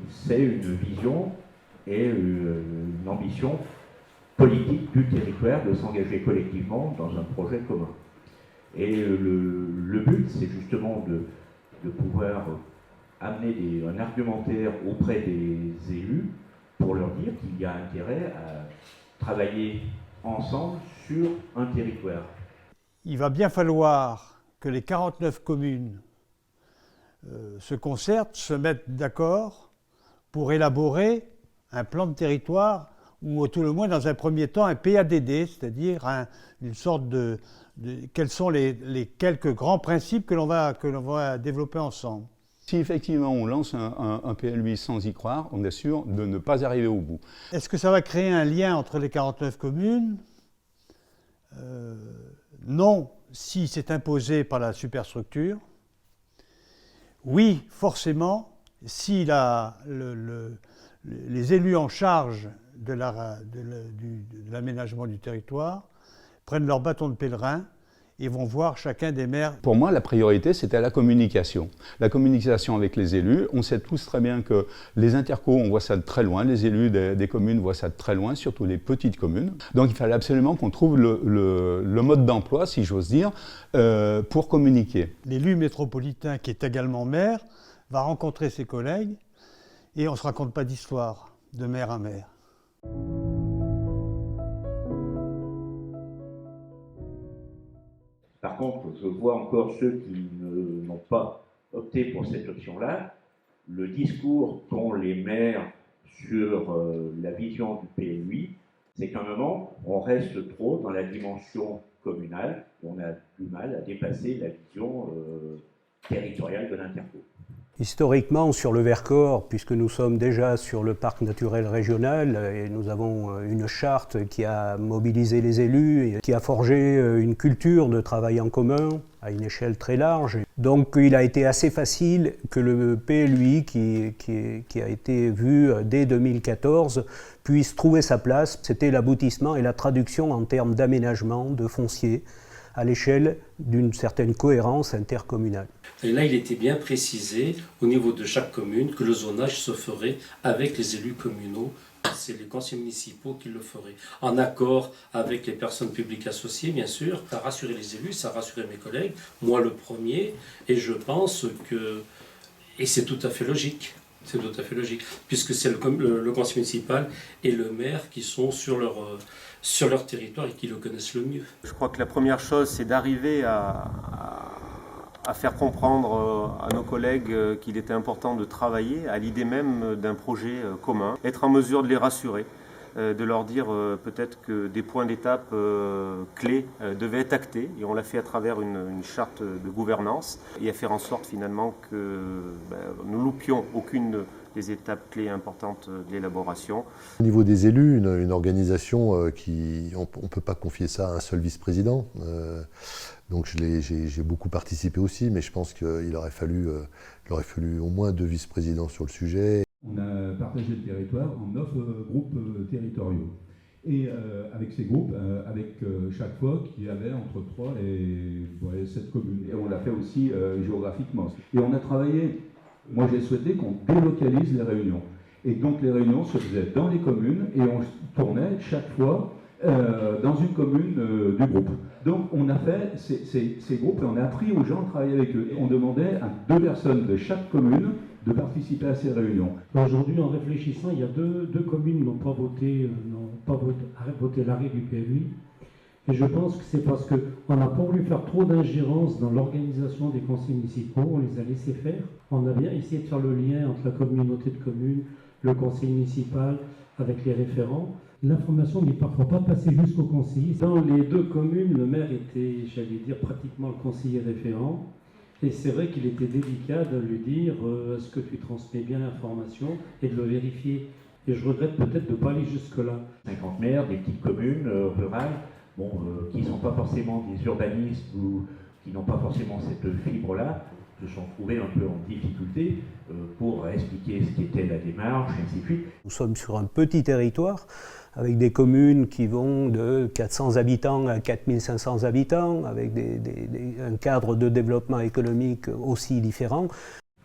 c'est une vision et une ambition politique du territoire de s'engager collectivement dans un projet commun. Et le but, c'est justement de pouvoir amener un argumentaire auprès des élus pour leur dire qu'il y a intérêt à travailler ensemble sur un territoire. Il va bien falloir que les 49 communes se concertent, se mettent d'accord pour élaborer un plan de territoire ou à tout le moins dans un premier temps un PADD, c'est-à-dire une sorte quels sont les quelques grands principes que l'on va développer ensemble. Si effectivement on lance un PLUI sans y croire, on est sûr de ne pas arriver au bout. Est-ce que ça va créer un lien entre les 49 communes ? Non, si c'est imposé par la superstructure. Oui, forcément, si les élus en charge de l'aménagement du territoire prennent leur bâton de pèlerin et vont voir chacun des maires. Pour moi, la priorité, c'était la communication. La communication avec les élus. On sait tous très bien que les intercos, on voit ça de très loin. Les élus des communes voient ça de très loin, surtout les petites communes. Donc il fallait absolument qu'on trouve le mode d'emploi, si j'ose dire, pour communiquer. L'élu métropolitain, qui est également maire, va rencontrer ses collègues et on ne se raconte pas d'histoire de maire à maire. Par contre, je vois encore ceux qui n'ont pas opté pour cette option-là. Le discours qu'ont les maires sur la vision du PLUI, c'est qu'à un moment, on reste trop dans la dimension communale et on a du mal à dépasser la vision territoriale de l'interco. Historiquement, sur le Vercors, puisque nous sommes déjà sur le parc naturel régional, et nous avons une charte qui a mobilisé les élus, et qui a forgé une culture de travail en commun à une échelle très large. Donc il a été assez facile que le PLUI, qui a été vu dès 2014, puisse trouver sa place. C'était l'aboutissement et la traduction en termes d'aménagement, de foncier, à l'échelle d'une certaine cohérence intercommunale. Et là, il était bien précisé au niveau de chaque commune que le zonage se ferait avec les élus communaux. C'est les conseils municipaux qui le feraient, en accord avec les personnes publiques associées, bien sûr. Ça a rassuré les élus, ça a rassuré mes collègues, moi le premier, et je pense que... Et c'est tout à fait logique. C'est tout à fait logique, puisque c'est le conseil municipal et le maire qui sont sur leur territoire et qui le connaissent le mieux. Je crois que la première chose, c'est d'arriver à faire comprendre à nos collègues qu'il était important de travailler à l'idée même d'un projet commun, être en mesure de les rassurer, de leur dire peut-être que des points d'étape clés devaient être actés, et on l'a fait à travers une charte de gouvernance, et à faire en sorte finalement que nous loupions aucune des étapes clés importantes de l'élaboration. Au niveau des élus, une organisation on ne peut pas confier ça à un seul vice-président. Donc j'ai beaucoup participé aussi, mais je pense qu'il aurait fallu au moins 2 vice-présidents sur le sujet. On a partagé le territoire en 9 groupes territoriaux. Et avec ces groupes, avec chaque fois qu'il y avait entre 3 et 7 communes. Et on l'a fait aussi géographiquement. Et on a travaillé, moi j'ai souhaité qu'on délocalise les réunions. Et donc les réunions se faisaient dans les communes et on tournait chaque fois dans une commune du groupe. Donc on a fait ces groupes et on a appris aux gens à travailler avec eux. On demandait à 2 personnes de chaque commune de participer à ces réunions. Aujourd'hui, en réfléchissant, il y a deux communes qui n'ont pas voté l'arrêt du PLUI. Et je pense que c'est parce qu'on n'a pas voulu faire trop d'ingérence dans l'organisation des conseils municipaux, on les a laissés faire. On a bien essayé de faire le lien entre la communauté de communes, le conseil municipal, avec les référents. L'information n'est parfois pas passée jusqu'au conseiller. Dans les 2 communes, le maire était, j'allais dire, pratiquement le conseiller référent. Et c'est vrai qu'il était délicat de lui dire est-ce que tu transmets bien l'information et de le vérifier. Et je regrette peut-être de ne pas aller jusque-là. 50 maires, des petites communes rurales, qui ne sont pas forcément des urbanistes ou qui n'ont pas forcément cette fibre-là, se sont trouvés un peu en difficulté pour expliquer ce qu'était la démarche, et ainsi de suite. Nous sommes sur un petit territoire, avec des communes qui vont de 400 habitants à 4500 habitants, avec un cadre de développement économique aussi différent.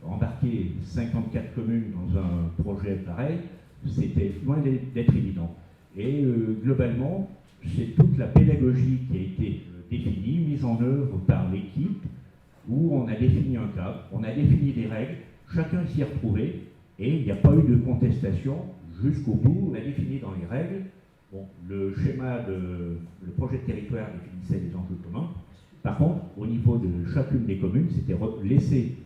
embarquer 54 communes dans un projet pareil, c'était loin d'être évident. Et globalement, c'est toute la pédagogie qui a été définie, mise en œuvre par l'équipe, où on a défini un cadre, on a défini des règles, chacun s'y est retrouvé, et il n'y a pas eu de contestation jusqu'au bout. On a défini dans les règles, bon, le projet de territoire définissait les enjeux communs. Par contre, au niveau de chacune des communes, c'était laisser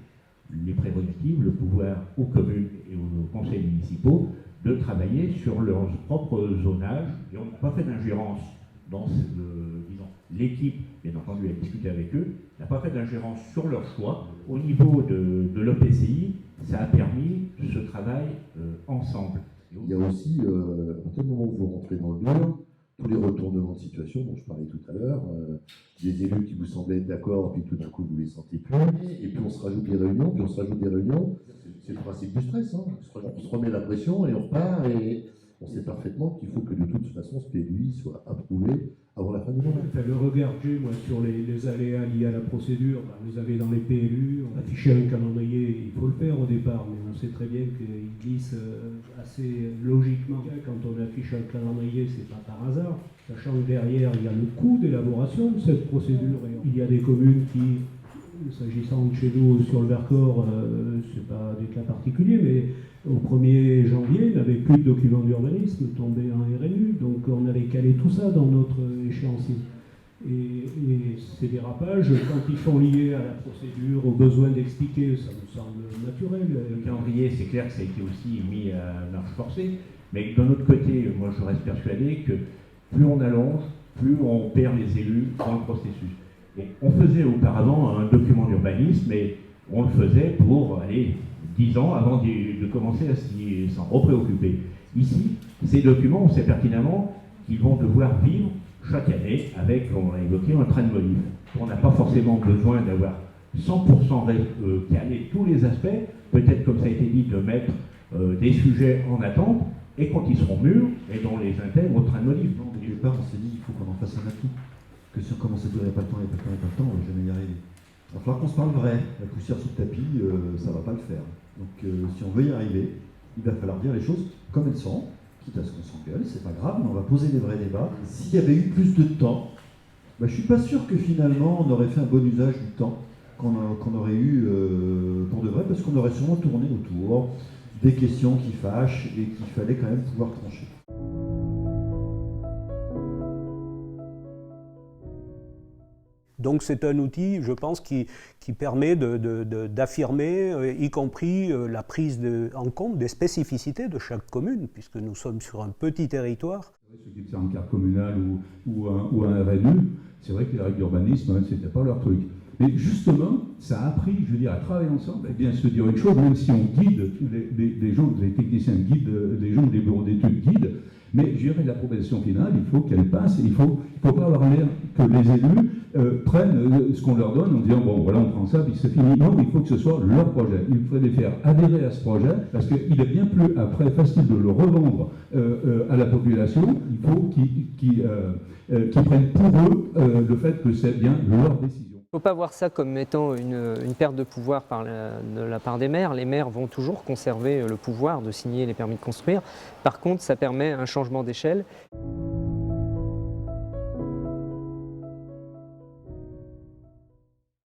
les prérogatives, le pouvoir aux communes et aux conseils municipaux de travailler sur leur propre zonage. Et on n'a pas fait d'ingérence dans disons, l'équipe, bien entendu, a discuté avec eux, n'a pas fait d'ingérence sur leur choix. Au niveau de l'EPCI, ça a permis ce travail ensemble. Il y a aussi, à partir du moment où vous rentrez dans le dur, tous les retournements de situation dont je parlais tout à l'heure, des élus qui vous semblaient être d'accord, puis tout d'un coup vous les sentez plus, et puis on se rajoute des réunions, c'est le principe du stress, hein. On se remet la pression et on repart, et on sait parfaitement qu'il faut que de toute façon ce PLUI soit approuvé avant la fin du mandat. Le regard que j'ai moi sur les aléas liés à la procédure, vous avez dans les PLU, on affichait un calendrier, il faut le faire au départ, mais on sait très bien qu'il glisse assez logiquement. Quand on affiche un calendrier, c'est pas par hasard, sachant que derrière il y a le coût d'élaboration de cette procédure. Il y a des communes qui, s'agissant de chez nous sur le Vercors, c'est pas des cas particuliers, mais au 1er janvier, il n'avait plus de documents d'urbanisme tombé en RNU, donc on allait caler tout ça dans notre échéancier. Et ces dérapages, quand ils sont liés à la procédure, au besoin d'expliquer, ça me semble naturel. Le calendrier, c'est clair que ça a été aussi mis à marche forcée, mais d'un autre côté, moi je reste persuadé que plus on allonge, plus on perd les élus dans le processus. Et on faisait auparavant un document d'urbanisme, mais on le faisait pour aller 10 ans avant de commencer à s'en repréoccuper. Ici, ces documents, on sait pertinemment qu'ils vont devoir vivre chaque année avec, on l'a évoqué, un train de modif. On n'a pas forcément besoin d'avoir 100% calé tous les aspects, peut-être comme ça a été dit, de mettre des sujets en attente, et quand ils seront mûrs, et dont les intègre au train de modif. Non, au départ, on s'est dit qu'il faut qu'on en fasse un atout. Que si on commence à dire il n'y a pas le temps, il n'y a pas le temps, il n'y a pas le temps, on ne va jamais y arriver. Il va falloir qu'on se parle vrai. La poussière sous le tapis, ça ne va pas le faire. Donc si on veut y arriver, il va falloir dire les choses comme elles sont, quitte à ce qu'on s'engueule, c'est pas grave, mais on va poser des vrais débats. S'il y avait eu plus de temps, je ne suis pas sûr que finalement on aurait fait un bon usage du temps qu'on aurait eu pour de vrai, parce qu'on aurait sûrement tourné autour des questions qui fâchent et qu'il fallait quand même pouvoir trancher. Donc c'est un outil, je pense, qui permet d'affirmer, y compris la prise en compte des spécificités de chaque commune, puisque nous sommes sur un petit territoire. Ceux qui étaient en carte communale ou un RNU, c'est vrai que les règles d'urbanisme, c'était pas leur truc. Mais justement, ça a appris, je veux dire, à travailler ensemble, et bien se dire une chose, même si on guide des gens, les techniciens guident, les gens des bureaux d'études guident, mais je dirais la proposition finale, il faut qu'elle passe, il ne faut pas avoir l'air que les élus prennent ce qu'on leur donne en disant bon voilà on prend ça puis c'est fini. Non, il faut que ce soit leur projet. Il faudrait les faire adhérer à ce projet parce qu'il est bien plus après facile de le revendre à la population. Il faut qu'ils prennent pour eux le fait que c'est bien leur décision. Il ne faut pas voir ça comme étant une perte de pouvoir de la part des maires. Les maires vont toujours conserver le pouvoir de signer les permis de construire. Par contre, ça permet un changement d'échelle.